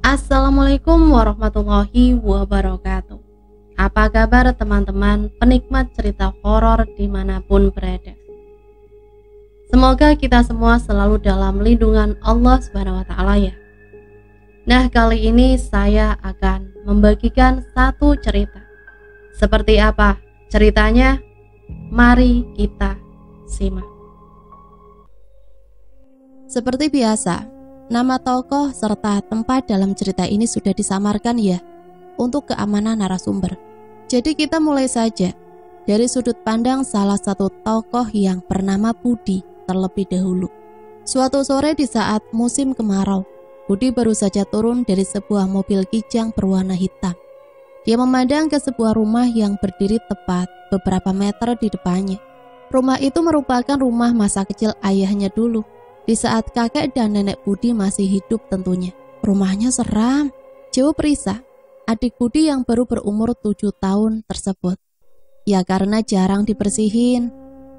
Assalamualaikum warahmatullahi wabarakatuh. Apa kabar teman-teman penikmat cerita horor dimanapun berada? Semoga kita semua selalu dalam lindungan Allah Subhanahu wa Ta'ala ya. Nah, kali ini saya akan membagikan satu cerita. Seperti apa ceritanya? Mari kita simak. Seperti biasa, nama tokoh serta tempat dalam cerita ini sudah disamarkan ya, untuk keamanan narasumber. Jadi kita mulai saja dari sudut pandang salah satu tokoh yang bernama Budi terlebih dahulu. Suatu sore di saat musim kemarau, Budi baru saja turun dari sebuah mobil kijang berwarna hitam. Dia memandang ke sebuah rumah yang berdiri tepat beberapa meter di depannya. Rumah itu merupakan rumah masa kecil ayahnya dulu, di saat kakek dan nenek Budi masih hidup tentunya. Rumahnya seram, jawab Risa, adik Budi yang baru berumur 7 tahun tersebut. Ya karena jarang dibersihin,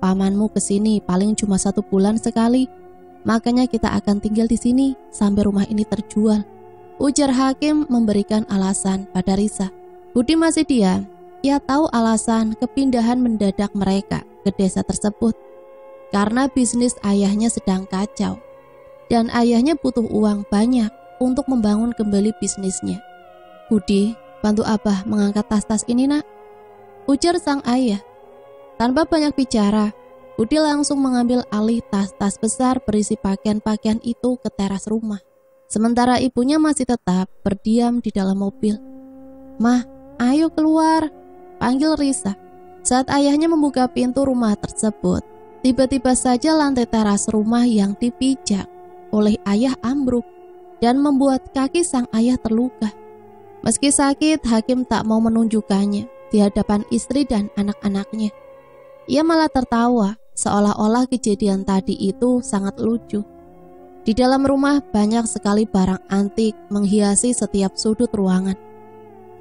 pamanmu kesini paling cuma 1 bulan sekali, makanya kita akan tinggal di sini sampai rumah ini terjual, ujar Hakim memberikan alasan pada Risa. Budi masih diam, ia tahu alasan kepindahan mendadak mereka ke desa tersebut. Karena bisnis ayahnya sedang kacau dan ayahnya butuh uang banyak untuk membangun kembali bisnisnya. Budi, bantu abah mengangkat tas-tas ini nak, ujar sang ayah. Tanpa banyak bicara, Budi langsung mengambil alih tas-tas besar berisi pakaian-pakaian itu ke teras rumah. Sementara ibunya masih tetap berdiam di dalam mobil. Mah, ayo keluar, panggil Risa. Saat ayahnya membuka pintu rumah tersebut, tiba-tiba saja lantai teras rumah yang dipijak oleh ayah ambruk dan membuat kaki sang ayah terluka. Meski sakit, Hakim tak mau menunjukkannya di hadapan istri dan anak-anaknya. Ia malah tertawa, seolah-olah kejadian tadi itu sangat lucu. Di dalam rumah banyak sekali barang antik menghiasi setiap sudut ruangan.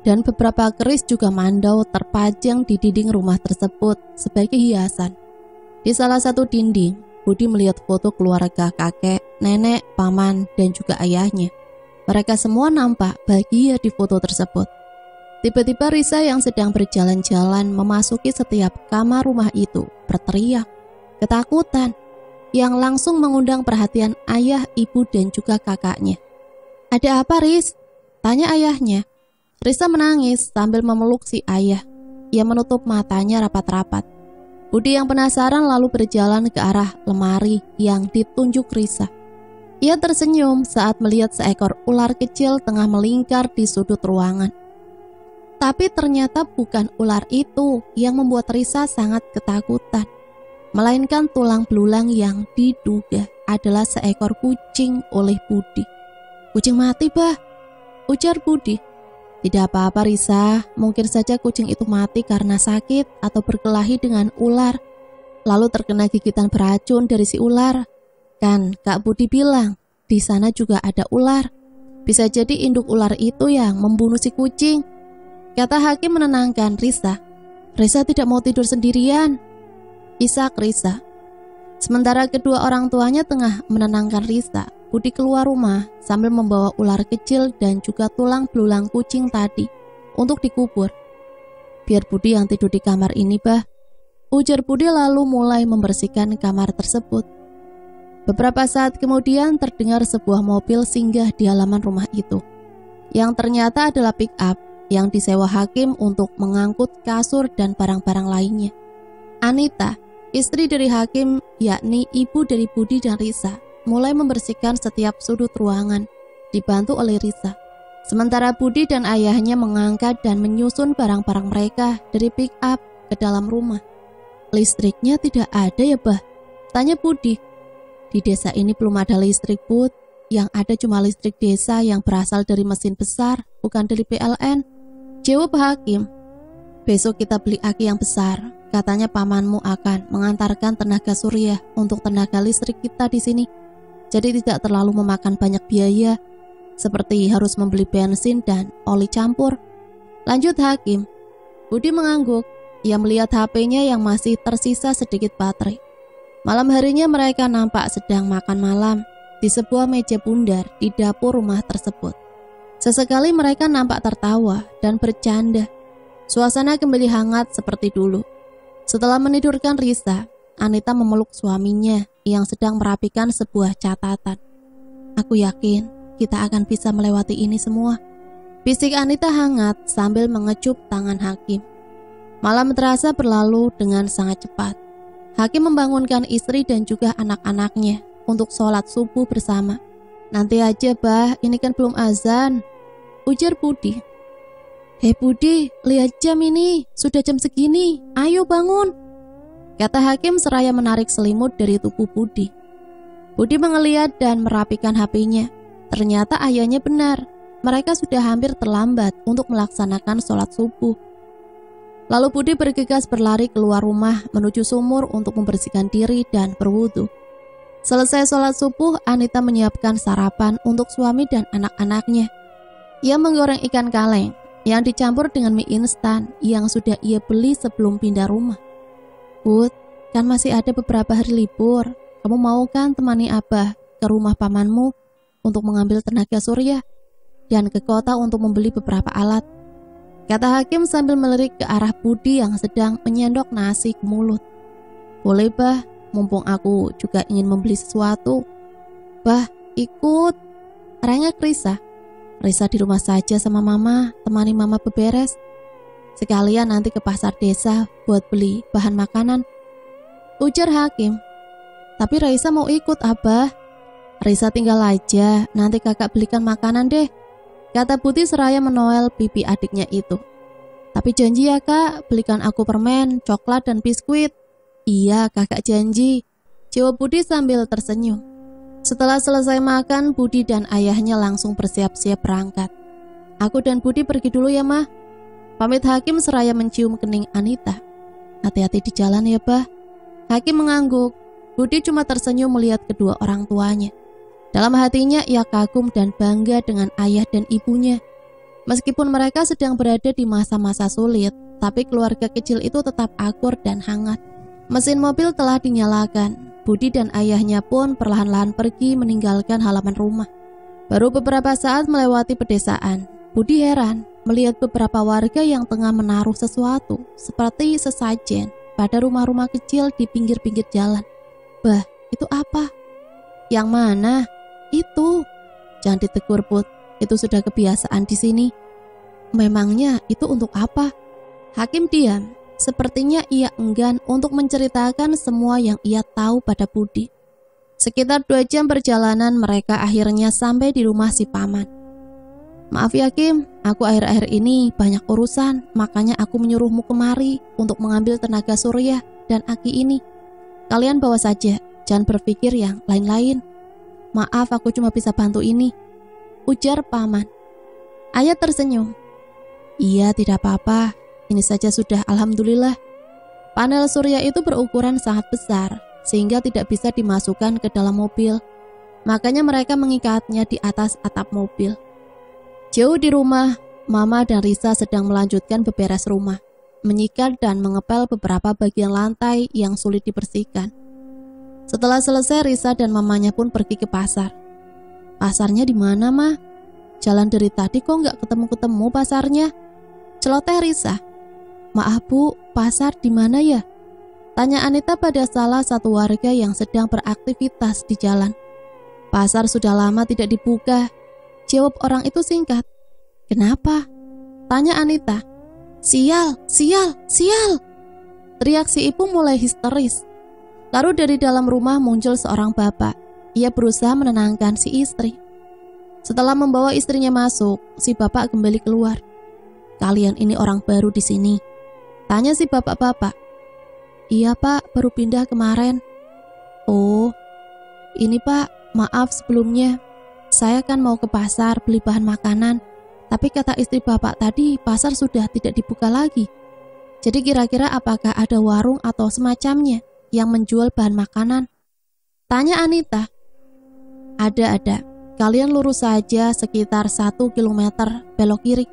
Dan beberapa keris juga mandau terpajang di dinding rumah tersebut sebagai hiasan. Di salah satu dinding, Budi melihat foto keluarga kakek, nenek, paman, dan juga ayahnya. Mereka semua nampak bahagia di foto tersebut. Tiba-tiba Risa yang sedang berjalan-jalan memasuki setiap kamar rumah itu berteriak, ketakutan, yang langsung mengundang perhatian ayah, ibu, dan juga kakaknya. Ada apa, Riz? Tanya ayahnya. Risa menangis sambil memeluk si ayah. Ia menutup matanya rapat-rapat. Budi yang penasaran lalu berjalan ke arah lemari yang ditunjuk Risa. Ia tersenyum saat melihat seekor ular kecil tengah melingkar di sudut ruangan. Tapi ternyata bukan ular itu yang membuat Risa sangat ketakutan, melainkan tulang belulang yang diduga adalah seekor kucing oleh Budi. Kucing mati, bah, ujar Budi. Tidak apa-apa Risa, mungkin saja kucing itu mati karena sakit atau berkelahi dengan ular, lalu terkena gigitan beracun dari si ular. Kan Kak Budi bilang, di sana juga ada ular. Bisa jadi induk ular itu yang membunuh si kucing, kata Hakim menenangkan Risa. Risa tidak mau tidur sendirian, isak Risa. Sementara kedua orang tuanya tengah menenangkan Risa, Budi keluar rumah sambil membawa ular kecil dan juga tulang belulang kucing tadi untuk dikubur. Biar Budi yang tidur di kamar ini, bah, ujar Budi lalu mulai membersihkan kamar tersebut. Beberapa saat kemudian terdengar sebuah mobil singgah di halaman rumah itu, yang ternyata adalah pick up yang disewa Hakim untuk mengangkut kasur dan barang-barang lainnya. Anita, istri dari Hakim, yakni ibu dari Budi dan Risa, mulai membersihkan setiap sudut ruangan, dibantu oleh Risa. Sementara Budi dan ayahnya mengangkat dan menyusun barang-barang mereka dari pick up ke dalam rumah. Listriknya tidak ada ya, bah? Tanya Budi. Di desa ini belum ada listrik, Bud. Yang ada cuma listrik desa yang berasal dari mesin besar, bukan dari PLN, jawab Hakim. Besok kita beli aki yang besar. Katanya pamanmu akan mengantarkan tenaga surya untuk tenaga listrik kita di sini. Jadi tidak terlalu memakan banyak biaya, seperti harus membeli bensin dan oli campur, lanjut Hakim. Budi mengangguk. Ia melihat HP-nya yang masih tersisa sedikit baterai. Malam harinya mereka nampak sedang makan malam di sebuah meja bundar di dapur rumah tersebut. Sesekali mereka nampak tertawa dan bercanda. Suasana kembali hangat seperti dulu. Setelah menidurkan Risa, Anita memeluk suaminya yang sedang merapikan sebuah catatan. Aku yakin kita akan bisa melewati ini semua, bisik Anita hangat sambil mengecup tangan Hakim. Malam terasa berlalu dengan sangat cepat. Hakim membangunkan istri dan juga anak-anaknya untuk sholat subuh bersama. Nanti aja bah, ini kan belum azan, ujar Budi. Hei Budi, lihat jam ini, sudah jam segini, ayo bangun, kata Hakim seraya menarik selimut dari tubuh Budi. Budi mengeliat dan merapikan HP-nya. Ternyata ayahnya benar, mereka sudah hampir terlambat untuk melaksanakan sholat subuh. Lalu Budi bergegas berlari keluar rumah menuju sumur untuk membersihkan diri dan berwudu. Selesai sholat subuh, Anita menyiapkan sarapan untuk suami dan anak-anaknya. Ia menggoreng ikan kaleng yang dicampur dengan mie instan yang sudah ia beli sebelum pindah rumah. Bud, kan masih ada beberapa hari libur. Kamu mau kan temani Abah ke rumah pamanmu untuk mengambil tenaga surya dan ke kota untuk membeli beberapa alat, kata Hakim sambil melirik ke arah Budi yang sedang menyendok nasi ke mulut. Boleh bah, mumpung aku juga ingin membeli sesuatu. Bah, ikut, rengek Risa. Risa di rumah saja sama mama, temani mama beberes. Sekalian nanti ke pasar desa buat beli bahan makanan, ujar Hakim. Tapi Raisa mau ikut Abah. Risa tinggal aja, nanti kakak belikan makanan deh, kata Budi seraya menoel pipi adiknya itu. Tapi janji ya kak, belikan aku permen, coklat dan biskuit. Iya kakak janji, jawab Budi sambil tersenyum. Setelah selesai makan, Budi dan ayahnya langsung bersiap-siap berangkat. Aku dan Budi pergi dulu ya mah, pamit Hakim seraya mencium kening Anita. Hati-hati di jalan ya bah. Hakim mengangguk. Budi cuma tersenyum melihat kedua orang tuanya. Dalam hatinya ia kagum dan bangga dengan ayah dan ibunya. Meskipun mereka sedang berada di masa-masa sulit, tapi keluarga kecil itu tetap akur dan hangat. Mesin mobil telah dinyalakan. Budi dan ayahnya pun perlahan-lahan pergi meninggalkan halaman rumah. Baru beberapa saat melewati pedesaan, Budi heran melihat beberapa warga yang tengah menaruh sesuatu seperti sesajen pada rumah-rumah kecil di pinggir-pinggir jalan. Bah, itu apa? Yang mana? Itu. Jangan ditegur, Put. Itu sudah kebiasaan di sini. Memangnya itu untuk apa? Hakim diam. Sepertinya ia enggan untuk menceritakan semua yang ia tahu pada Budi. Sekitar 2 jam perjalanan mereka akhirnya sampai di rumah si paman. Maaf ya Kim, aku akhir-akhir ini banyak urusan, makanya aku menyuruhmu kemari untuk mengambil tenaga surya dan aki ini. Kalian bawa saja, jangan berpikir yang lain-lain. Maaf aku cuma bisa bantu ini, ujar paman. Ayah tersenyum. Iya tidak apa-apa, ini saja sudah alhamdulillah. Panel surya itu berukuran sangat besar, sehingga tidak bisa dimasukkan ke dalam mobil. Makanya mereka mengikatnya di atas atap mobil. Jauh di rumah, Mama dan Risa sedang melanjutkan beberes rumah, menyikat dan mengepel beberapa bagian lantai yang sulit dibersihkan. Setelah selesai, Risa dan mamanya pun pergi ke pasar. Pasarnya di mana, Ma? Jalan dari tadi kok nggak ketemu-ketemu pasarnya? Celoteh Risa. Maaf Bu, pasar di mana ya? Tanya Anita pada salah satu warga yang sedang beraktivitas di jalan. Pasar sudah lama tidak dibuka, jawab orang itu singkat. Kenapa? Tanya Anita. Sial, sial, sial, teriak si ibu mulai histeris. Lalu dari dalam rumah muncul seorang bapak. Ia berusaha menenangkan si istri. Setelah membawa istrinya masuk, si bapak kembali keluar. Kalian ini orang baru di sini? Tanya si bapak-bapak. Iya pak, baru pindah kemarin. Oh, ini pak, maaf sebelumnya. Saya kan mau ke pasar beli bahan makanan, tapi kata istri bapak tadi pasar sudah tidak dibuka lagi. Jadi kira-kira apakah ada warung atau semacamnya yang menjual bahan makanan? Tanya Anita. Ada. Kalian lurus saja sekitar 1 kilometer belok kiri.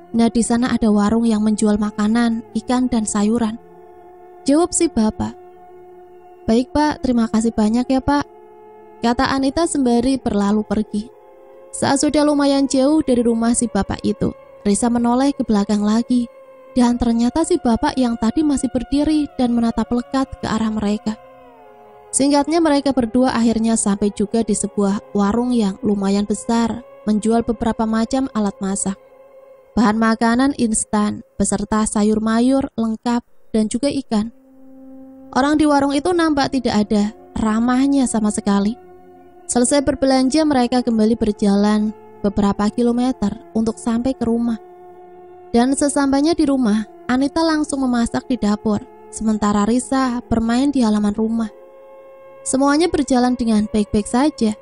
Nah di sana ada warung yang menjual makanan, ikan dan sayuran. Jawab si bapak. Baik pak, terima kasih banyak ya pak, kata Anita sembari berlalu pergi. Saat sudah lumayan jauh dari rumah si bapak itu, Risa menoleh ke belakang lagi, dan ternyata si bapak yang tadi masih berdiri dan menatap lekat ke arah mereka. Singkatnya mereka berdua akhirnya sampai juga di sebuah warung yang lumayan besar, menjual beberapa macam alat masak, bahan makanan instan, beserta sayur mayur lengkap dan juga ikan. Orang di warung itu nampak tidak ada ramahnya sama sekali. Selesai berbelanja, mereka kembali berjalan beberapa kilometer untuk sampai ke rumah. Dan sesampainya di rumah, Anita langsung memasak di dapur, sementara Risa bermain di halaman rumah. Semuanya berjalan dengan baik-baik saja.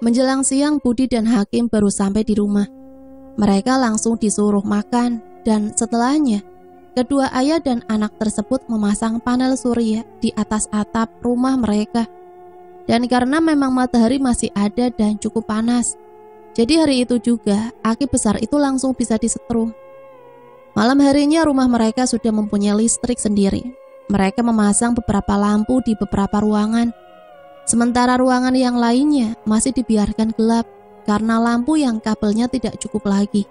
Menjelang siang, Budi dan Hakim baru sampai di rumah. Mereka langsung disuruh makan, dan setelahnya, kedua ayah dan anak tersebut memasang panel surya di atas atap rumah mereka. Dan karena memang matahari masih ada dan cukup panas, jadi hari itu juga aki besar itu langsung bisa disetrum. Malam harinya rumah mereka sudah mempunyai listrik sendiri. Mereka memasang beberapa lampu di beberapa ruangan, sementara ruangan yang lainnya masih dibiarkan gelap karena lampu yang kabelnya tidak cukup lagi.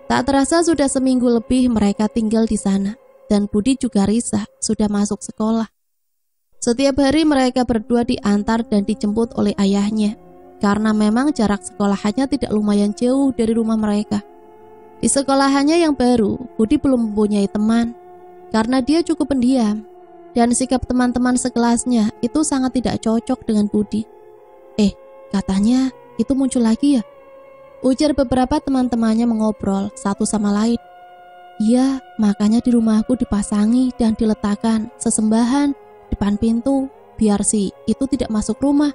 Tak terasa sudah seminggu lebih mereka tinggal di sana, dan Budi juga Risa sudah masuk sekolah. Setiap hari mereka berdua diantar dan dijemput oleh ayahnya, karena memang jarak sekolahannya tidak lumayan jauh dari rumah mereka. Di sekolahannya yang baru, Budi belum mempunyai teman, karena dia cukup pendiam, dan sikap teman-teman sekelasnya itu sangat tidak cocok dengan Budi. Katanya itu muncul lagi ya? Ujar beberapa teman-temannya mengobrol satu sama lain. Iya, makanya di rumahku dipasangi dan diletakkan sesembahan depan pintu, biar si itu tidak masuk rumah.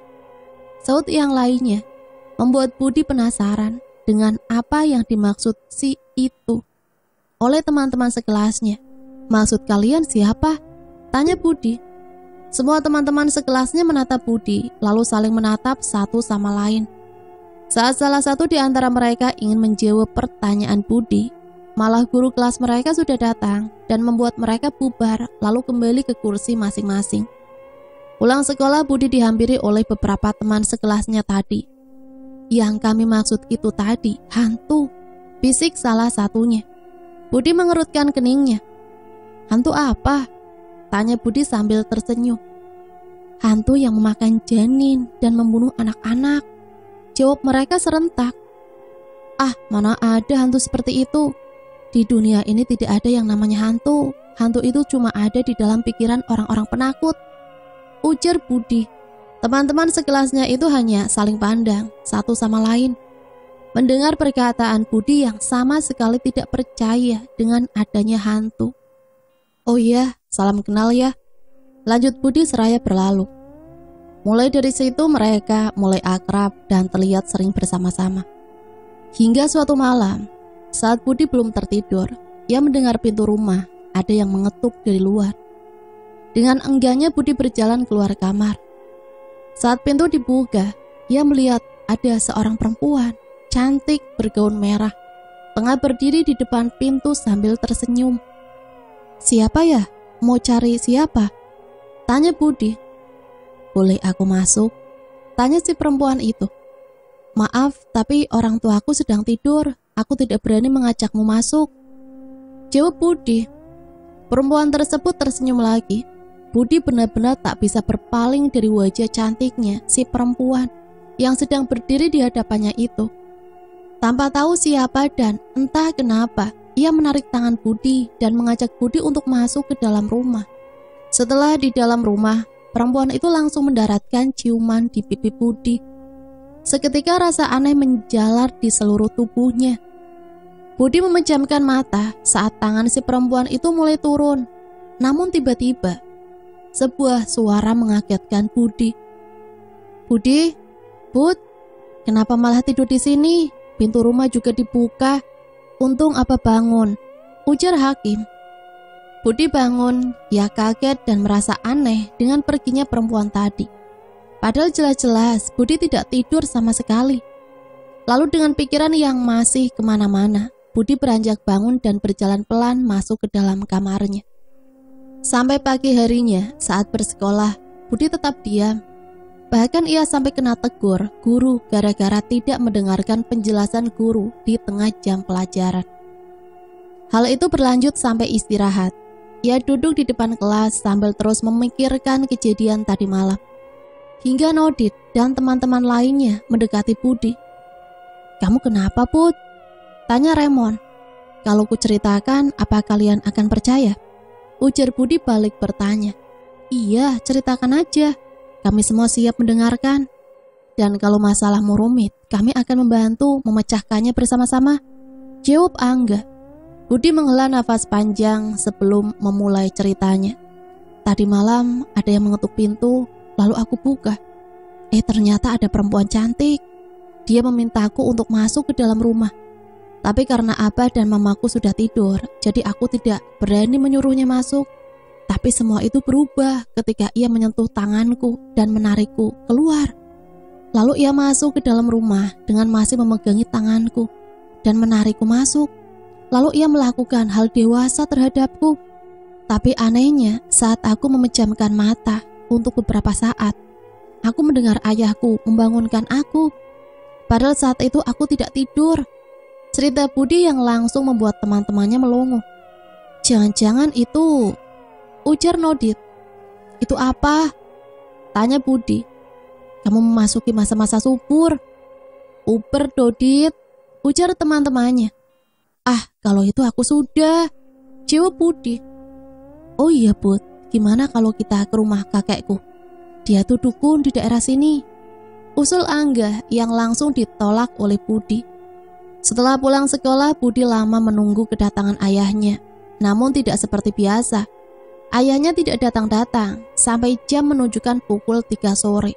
Saut yang lainnya, membuat Budi penasaran dengan apa yang dimaksud si itu oleh teman-teman sekelasnya. Maksud kalian siapa? Tanya Budi. Semua teman-teman sekelasnya menatap Budi, lalu saling menatap satu sama lain. Saat salah satu di antara mereka ingin menjawab pertanyaan Budi, malah guru kelas mereka sudah datang dan membuat mereka bubar lalu kembali ke kursi masing-masing. Pulang sekolah, Budi dihampiri oleh beberapa teman sekelasnya tadi. Yang kami maksud itu tadi, hantu, bisik salah satunya. Budi mengerutkan keningnya. Hantu apa? Tanya Budi sambil tersenyum. Hantu yang memakan janin dan membunuh anak-anak, jawab mereka serentak. Mana ada hantu seperti itu? Di dunia ini tidak ada yang namanya hantu. Hantu itu cuma ada di dalam pikiran orang-orang penakut, ujar Budi. Teman-teman sekelasnya itu hanya saling pandang satu sama lain, mendengar perkataan Budi yang sama sekali tidak percaya dengan adanya hantu. Oh iya, salam kenal ya, lanjut Budi seraya berlalu. Mulai dari situ mereka mulai akrab dan terlihat sering bersama-sama. Hingga suatu malam, saat Budi belum tertidur, ia mendengar pintu rumah ada yang mengetuk dari luar. Dengan enggangnya Budi berjalan keluar kamar. Saat pintu dibuka, ia melihat ada seorang perempuan cantik bergaun merah, tengah berdiri di depan pintu sambil tersenyum. Siapa ya? Mau cari siapa? Tanya Budi. Boleh aku masuk? Tanya si perempuan itu. Maaf, tapi orang tuaku sedang tidur. Aku tidak berani mengajakmu masuk, jawab Budi. Perempuan tersebut tersenyum lagi. Budi benar-benar tak bisa berpaling dari wajah cantiknya si perempuan yang sedang berdiri di hadapannya itu. Tanpa tahu siapa dan entah kenapa, ia menarik tangan Budi dan mengajak Budi untuk masuk ke dalam rumah. Setelah di dalam rumah, perempuan itu langsung mendaratkan ciuman di pipi Budi. Seketika rasa aneh menjalar di seluruh tubuhnya. Budi memejamkan mata saat tangan si perempuan itu mulai turun. Namun tiba-tiba, sebuah suara mengagetkan Budi. Budi, Bud, kenapa malah tidur di sini? Pintu rumah juga dibuka. Untung apa bangun, ujar Hakim. Budi bangun, ia kaget dan merasa aneh dengan perginya perempuan tadi. Padahal jelas-jelas Budi tidak tidur sama sekali. Lalu dengan pikiran yang masih kemana-mana, Budi beranjak bangun dan berjalan pelan masuk ke dalam kamarnya. Sampai pagi harinya, saat bersekolah, Budi tetap diam. Bahkan ia sampai kena tegur guru gara-gara tidak mendengarkan penjelasan guru di tengah jam pelajaran. Hal itu berlanjut sampai istirahat. Ia duduk di depan kelas sambil terus memikirkan kejadian tadi malam. Hingga Nodit dan teman-teman lainnya mendekati Budi. "Kamu kenapa, Put?" tanya Remon. "Kalau ku ceritakan, apa kalian akan percaya?" ujar Budi balik bertanya. "Iya, ceritakan aja. Kami semua siap mendengarkan. Dan kalau masalahmu rumit, kami akan membantu memecahkannya bersama-sama," jawab Angga. Budi menghela nafas panjang sebelum memulai ceritanya. "Tadi malam ada yang mengetuk pintu, lalu aku buka. Ternyata ada perempuan cantik. Dia memintaku untuk masuk ke dalam rumah. Tapi karena abah dan mamaku sudah tidur, jadi aku tidak berani menyuruhnya masuk. Tapi semua itu berubah ketika ia menyentuh tanganku dan menarikku keluar. Lalu ia masuk ke dalam rumah dengan masih memegangi tanganku dan menarikku masuk. Lalu ia melakukan hal dewasa terhadapku. Tapi anehnya, saat aku memejamkan mata untuk beberapa saat, aku mendengar ayahku membangunkan aku. Padahal saat itu aku tidak tidur." Cerita Budi yang langsung membuat teman-temannya melongo. "Jangan-jangan itu," ujar Nodit. "Itu apa?" tanya Budi. "Kamu memasuki masa-masa subur." "Uber, Dodit," ujar teman-temannya. "Ah, kalau itu aku sudah," jawab Budi. "Oh iya, Bud, gimana kalau kita ke rumah kakekku? Dia tuh dukun di daerah sini," usul Angga yang langsung ditolak oleh Budi. Setelah pulang sekolah, Budi lama menunggu kedatangan ayahnya. Namun tidak seperti biasa. Ayahnya tidak datang-datang sampai jam menunjukkan pukul 3 sore.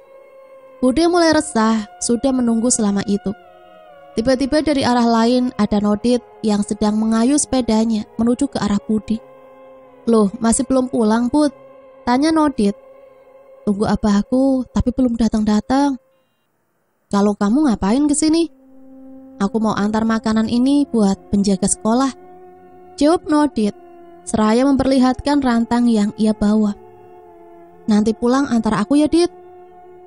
Budi mulai resah, sudah menunggu selama itu. Tiba-tiba dari arah lain ada Nodit yang sedang mengayuh sepedanya menuju ke arah Budi. "Loh, masih belum pulang, Bud?" tanya Nodit. "Tunggu abahku, tapi belum datang-datang." "Kalau kamu ngapain kesini?" "Aku mau antar makanan ini buat penjaga sekolah," jawab Nodit, seraya memperlihatkan rantang yang ia bawa. "Nanti pulang antar aku ya, Dit,"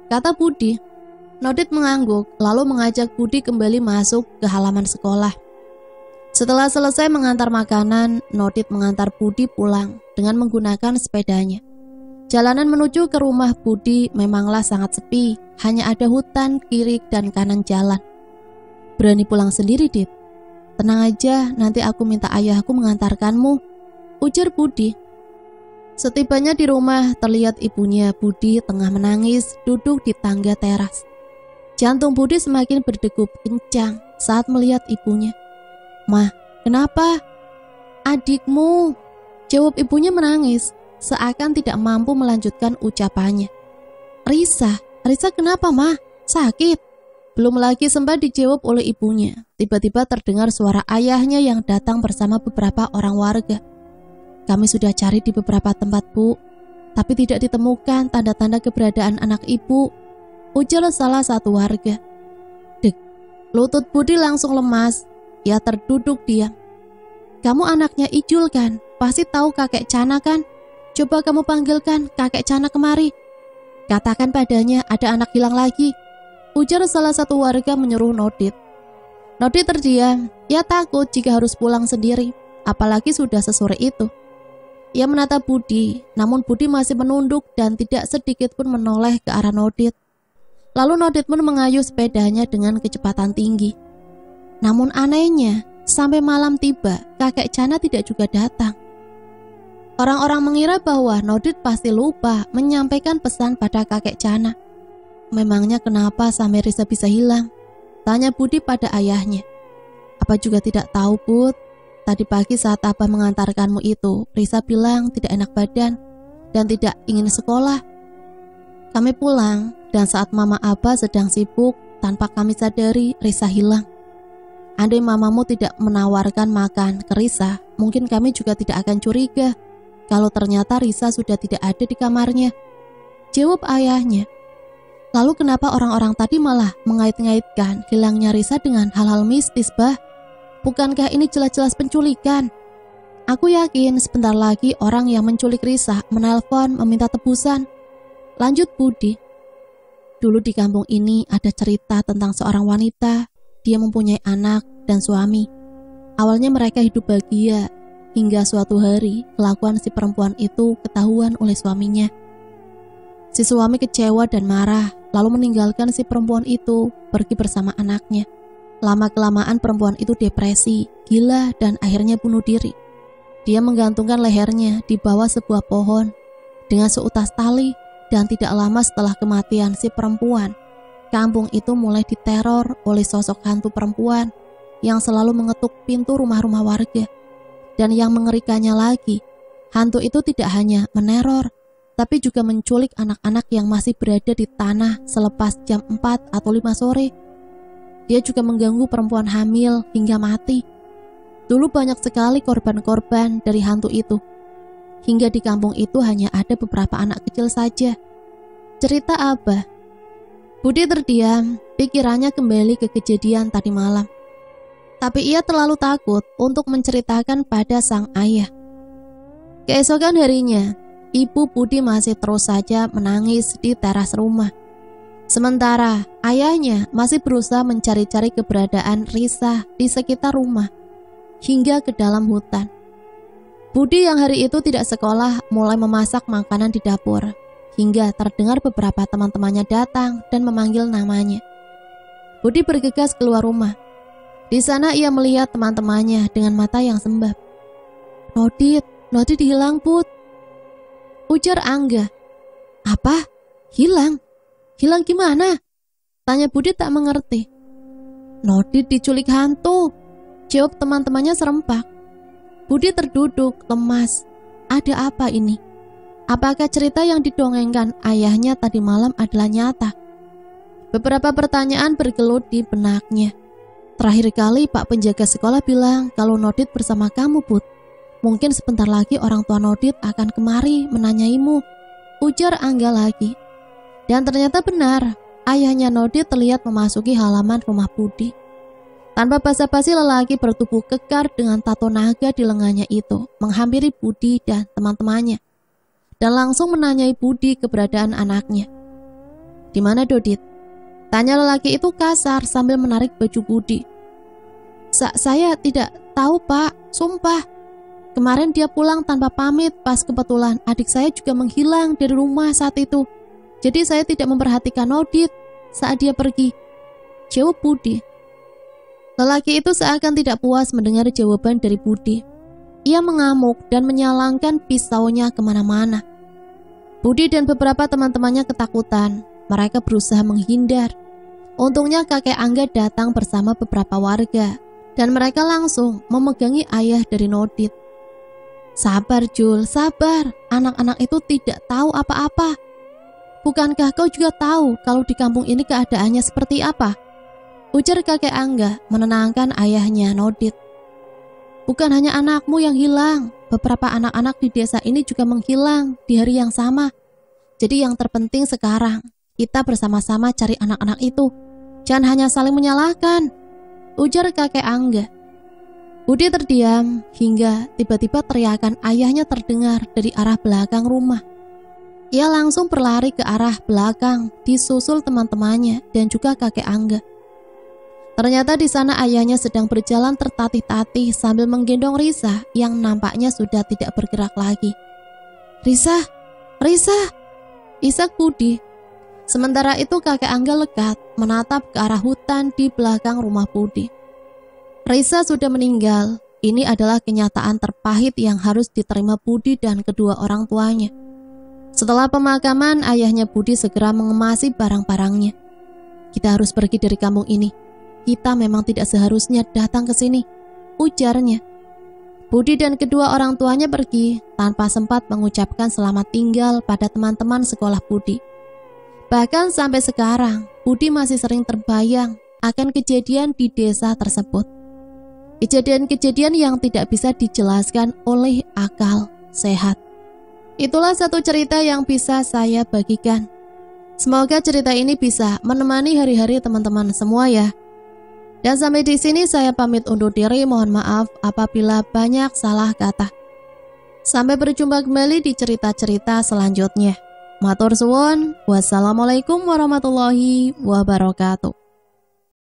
kata Budi. Nodit mengangguk, lalu mengajak Budi kembali masuk ke halaman sekolah. Setelah selesai mengantar makanan, Nodit mengantar Budi pulang dengan menggunakan sepedanya. Jalanan menuju ke rumah Budi memanglah sangat sepi, hanya ada hutan kiri dan kanan jalan. "Berani pulang sendiri, Dit?" "Tenang aja, nanti aku minta ayahku mengantarkanmu," ujar Budi. Setibanya di rumah, terlihat ibunya Budi tengah menangis duduk di tangga teras. Jantung Budi semakin berdegup kencang saat melihat ibunya. "Mah, kenapa?" "Adikmu," jawab ibunya menangis, seakan tidak mampu melanjutkan ucapannya. Risa kenapa, Mah? Sakit?" Belum lagi sempat dijawab oleh ibunya, tiba-tiba terdengar suara ayahnya yang datang bersama beberapa orang warga. "Kami sudah cari di beberapa tempat, Bu, tapi tidak ditemukan tanda-tanda keberadaan anak ibu," ujar salah satu warga. Dek, lutut Budi langsung lemas. Ia terduduk diam. "Kamu anaknya Ijul kan? Pasti tahu kakek Cana kan? Coba kamu panggilkan kakek Cana kemari. Katakan padanya ada anak hilang lagi," ujar salah satu warga menyuruh Nodit. Nodit terdiam. Ia takut jika harus pulang sendiri, apalagi sudah sesore itu. Ia menatap Budi, namun Budi masih menunduk dan tidak sedikit pun menoleh ke arah Nodit. Lalu Nodit pun mengayuh sepedanya dengan kecepatan tinggi. Namun anehnya, sampai malam tiba, kakek Cana tidak juga datang. Orang-orang mengira bahwa Nodit pasti lupa menyampaikan pesan pada kakek Cana. "Memangnya kenapa sampai Risa bisa hilang?" tanya Budi pada ayahnya. "Apa juga tidak tahu, Bud. Tadi pagi saat abah mengantarkanmu itu, Risa bilang tidak enak badan dan tidak ingin sekolah. Kami pulang dan saat mama abah sedang sibuk, tanpa kami sadari Risa hilang. Andai mamamu tidak menawarkan makan ke Risa, mungkin kami juga tidak akan curiga kalau ternyata Risa sudah tidak ada di kamarnya," jawab ayahnya. "Lalu kenapa orang-orang tadi malah mengait-ngaitkan hilangnya Risa dengan hal-hal mistis, Bah? Bukankah ini jelas-jelas penculikan? Aku yakin sebentar lagi orang yang menculik Risa menelpon meminta tebusan," lanjut Budi. Dulu di kampung ini ada cerita tentang seorang wanita. Dia mempunyai anak dan suami. Awalnya mereka hidup bahagia, hingga suatu hari kelakuan si perempuan itu ketahuan oleh suaminya. Si suami kecewa dan marah, lalu meninggalkan si perempuan itu pergi bersama anaknya. Lama-kelamaan perempuan itu depresi, gila, dan akhirnya bunuh diri. Dia menggantungkan lehernya di bawah sebuah pohon dengan seutas tali, dan tidak lama setelah kematian si perempuan, kampung itu mulai diteror oleh sosok hantu perempuan yang selalu mengetuk pintu rumah-rumah warga. Dan yang mengerikannya lagi, hantu itu tidak hanya meneror, tapi juga menculik anak-anak yang masih berada di tanah selepas jam 4 atau 5 sore. Dia juga mengganggu perempuan hamil hingga mati. Dulu banyak sekali korban-korban dari hantu itu. Hingga di kampung itu hanya ada beberapa anak kecil saja. Cerita Abah. Budi terdiam, pikirannya kembali ke kejadian tadi malam. Tapi ia terlalu takut untuk menceritakan pada sang ayah. Keesokan harinya, Ibu Budi masih terus saja menangis di teras rumah. Sementara ayahnya masih berusaha mencari-cari keberadaan Risa di sekitar rumah, hingga ke dalam hutan. Budi yang hari itu tidak sekolah mulai memasak makanan di dapur, hingga terdengar beberapa teman-temannya datang dan memanggil namanya. Budi bergegas keluar rumah. Di sana ia melihat teman-temannya dengan mata yang sembab. Nodit hilang, Put, ujar Angga. Apa? Hilang? Hilang gimana? Tanya Budi tak mengerti. Nodit diculik hantu, jawab teman-temannya serempak. Budi terduduk, lemas. Ada apa ini? Apakah cerita yang didongengkan ayahnya tadi malam adalah nyata? Beberapa pertanyaan bergelut di benaknya. Terakhir kali Pak penjaga sekolah bilang kalau Nodit bersama kamu, Put. Mungkin sebentar lagi orang tua Nodit akan kemari menanyaimu, ujar Angga lagi. Dan ternyata benar, ayahnya Nodit terlihat memasuki halaman rumah Budi. Tanpa basa-basi, lelaki bertubuh kekar dengan tato naga di lengannya itu menghampiri Budi dan teman-temannya, dan langsung menanyai Budi keberadaan anaknya. Di mana Dodit? Tanya lelaki itu kasar sambil menarik baju Budi. Saya tidak tahu, Pak, sumpah. Kemarin dia pulang tanpa pamit, pas kebetulan adik saya juga menghilang dari rumah saat itu. Jadi saya tidak memperhatikan Nodit saat dia pergi, jawab Budi. Lelaki itu seakan tidak puas mendengar jawaban dari Budi. Ia mengamuk dan menyalangkan pisaunya kemana-mana. Budi dan beberapa teman-temannya ketakutan. Mereka berusaha menghindar. Untungnya kakek Angga datang bersama beberapa warga, dan mereka langsung memegangi ayah dari Nodit. Sabar Jul, sabar. Anak-anak itu tidak tahu apa-apa. Bukankah kau juga tahu kalau di kampung ini keadaannya seperti apa? Ujar kakek Angga menenangkan ayahnya Nodit. Bukan hanya anakmu yang hilang, beberapa anak-anak di desa ini juga menghilang di hari yang sama. Jadi yang terpenting sekarang, kita bersama-sama cari anak-anak itu. Jangan hanya saling menyalahkan, ujar kakek Angga. Budi terdiam hingga tiba-tiba teriakan ayahnya terdengar dari arah belakang rumah. Ia langsung berlari ke arah belakang, disusul teman-temannya dan juga kakek Angga. Ternyata di sana ayahnya sedang berjalan tertatih-tatih sambil menggendong Risa yang nampaknya sudah tidak bergerak lagi. Risa, isak Budi. Sementara itu kakek Angga lekat menatap ke arah hutan di belakang rumah Budi. Risa sudah meninggal. Ini adalah kenyataan terpahit yang harus diterima Budi dan kedua orang tuanya. Setelah pemakaman, ayahnya Budi segera mengemasi barang-barangnya. Kita harus pergi dari kampung ini. Kita memang tidak seharusnya datang ke sini, ujarnya. Budi dan kedua orang tuanya pergi tanpa sempat mengucapkan selamat tinggal pada teman-teman sekolah Budi. Bahkan sampai sekarang, Budi masih sering terbayang akan kejadian di desa tersebut. Kejadian-kejadian yang tidak bisa dijelaskan oleh akal sehat. Itulah satu cerita yang bisa saya bagikan. Semoga cerita ini bisa menemani hari-hari teman-teman semua ya. Dan sampai di sini saya pamit undur diri, mohon maaf apabila banyak salah kata. Sampai berjumpa kembali di cerita-cerita selanjutnya. Matur suwun. Wassalamualaikum warahmatullahi wabarakatuh.